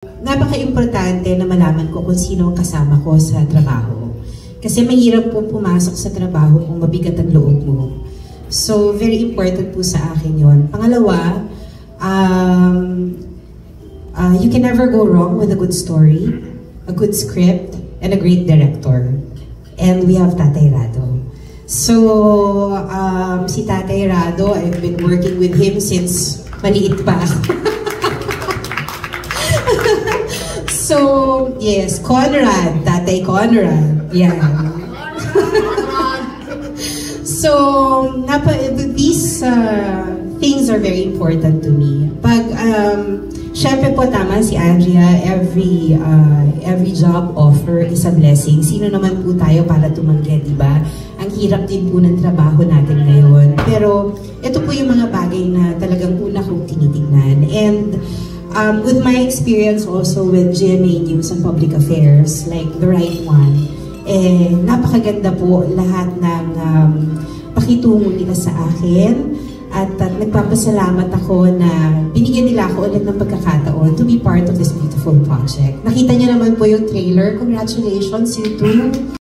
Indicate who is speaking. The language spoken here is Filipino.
Speaker 1: Napaka-importante na malaman ko kung sino ang kasama ko sa trabaho. Kasi mahirap po pumasok sa trabaho kung mabigat ang loob mo. So, very important po sa akin yon. Pangalawa, you can never go wrong with a good story, a good script, and a great director. And we have Tatay Rado. So, si Tatay Rado, I've been working with him since maliit pa. So, yes, Conrad, Tatay Conrad, yeah. So, these things are very important to me. Pag, syempre po tama si Andrea, every job offer is a blessing. Sino naman po tayo para tumanggi, di ba? Ang hirap din po ng trabaho natin ngayon. Pero, ito po yung mga bagay na talagang una kong tinitingnan. And, with my experience also with GMA News and Public Affairs, like The Right One, napakaganda po lahat ng pakitungo nila sa akin. At nagpapasalamat ako na binigyan nila ako ulit ng pagkakataon to be part of this beautiful project. Nakita niyo naman po yung trailer. Congratulations, you too.